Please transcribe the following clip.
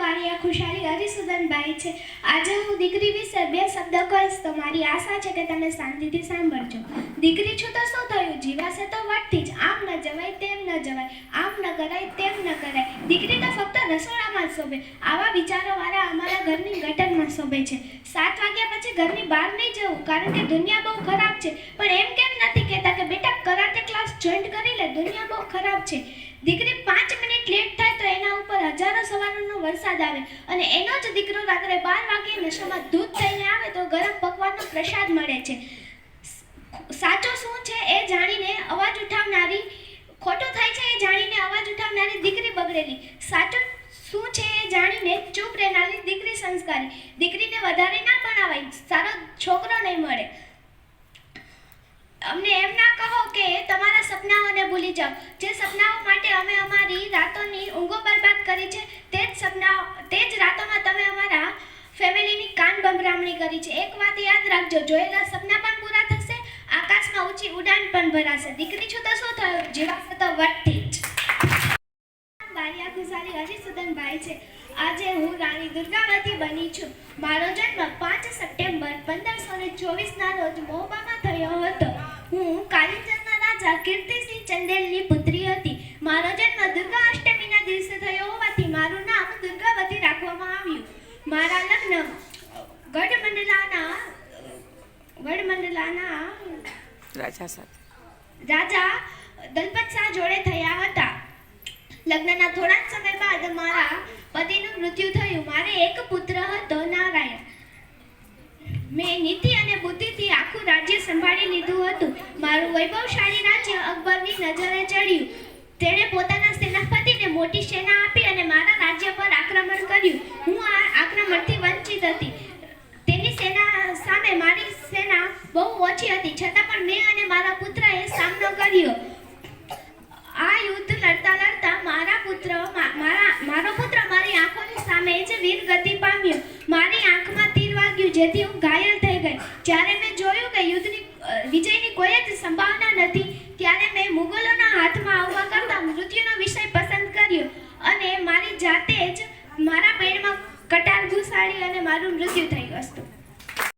બારિયા ખુશાલી હરિસુદનભાઈ છે. આજે હું દીકરી વિશે બે શબ્દ કહીશ તો મારી આશા છે કે તમે શાંતિથી સાંભળજો. દીકરી છું તો શું થયું, જીવાશે તો વટથી જ. આમ ન જવાય તેમ ન જવાય, આમ ન કરાય તેમ ન કરાય. દીકરી તો ફક્ત રસોડામાં જ શોભે. આવા વિચારોવાળા અમારા ઘરની ગટરમાં શોભે છે. 7 વાગ્યા પછી ઘરની બહાર નહીં જવું, કારણ કે દુનિયા બહુ ખરાબ છે. પણ એમ કેમ નથી કહેતા કે બેટા કરાટે ક્લાસ જોઈન કરી લે, દુનિયા બહુ ખરાબ છે. દીકરી 5 મિનિટ લેટ થાય તો એના ઉપર હજારો સવારનો વરસાદ આવે, અને એનો જ દીકરો રાત્રે 12 વાગે નશામાં દૂધ થઈને આવે તો ગરમ પકવાનનો પ્રસાદ મળે છે. સાચો શું છે એ જાણીને અવાજ ઉઠાવનારી, ખોટું થાય છે એ જાણીને અવાજ ઉઠાવનારી દીકરી બગડેલી. સાચું શું છે એ જાણીને ચૂપ રહેનારી દીકરી સંસ્કારી. દીકરીને વધારે ના ભણાવાય, સારો છોકરો નહીં મળે. અમને એમ ના કહો કે તમારા સપનાઓને ભૂલી જાઓ. જે સપનાઓ માટે અમે અમારી રાતોની ઊંઘો બરબાદ કરી છે, તે જ રાતોમાં તમે અમારા ફેમિલીની કાન બંભરામણી કરી છે. એક વાત યાદ રાખજો, જોયેલા સપના પણ પૂરા થશે, આકાશમાં ઊંચી ઉડાન પણ ભરાશે. દીકરી છું તો શું થયું, જીવાશે તો વટથી જ. બારિયા ખુશાલી હરિસુદનભાઈ છે. આજે હું રાણી દુર્ગાવતી બની છું. મારો જન્મ 5 સપ્ટેમ્બર 1524ના રોજ મહોબામાં થયો હતો. હું કાલિંજરના રાજા કીર્તિસિંહ ચંદેલની પુત્રી હતી. મારો જન્મ દુર્ગા અષ્ટમીના દિવસે થયો હોવાથી મારું નામ દુર્ગાવતી રાખવામાં આવ્યું. મારા લગ્ન ગઢમંડલાના રાજા દલપત શાહ જોડે થયા હતા. લગ્નના થોડા જ સમય બાદ મારા પતિનું મૃત્યુ થયું. મારે એક પુત્ર હતો, નારાયણ. મેં નીતિ અને બુદ્ધિથી આખું રાજ્ય સંભાળી લીધું હતું. મારું વૈભવશાળી રાજ્ય અકબરની નજરે ચડ્યું. તેણે પોતાના સેનાપતિને મોટી સેના આપી અને મારા રાજ્ય પર આક્રમણ કર્યું. હું આ આક્રમણથી વંચિત હતી. તેની સેના સામે મારી સેના બહુ ઓછી હતી, છતાં પણ મેં અને મારા પુત્રએ સામનો કર્યો. આ યુદ્ધ લડતા લડતા મારો પુત્ર મારી આંખોની સામે જ વીરગતિ પામ્યો. મારી આંખમાં તીર વાગ્યું, જેથી હું ઘાયલ થઈ ગઈ. જ્યારે મેં જોયું કે વિજયની કોઈ જ સંભાવના નથી, ત્યારે મેં મુગલોના હાથમાં આવવા કરતાં મૃત્યુનો વિષય પસંદ કર્યો અને મારી જાતે જ મારા પેટમાં કટાર ઘુસાડી અને મારું મૃત્યુ થઈ ગયું.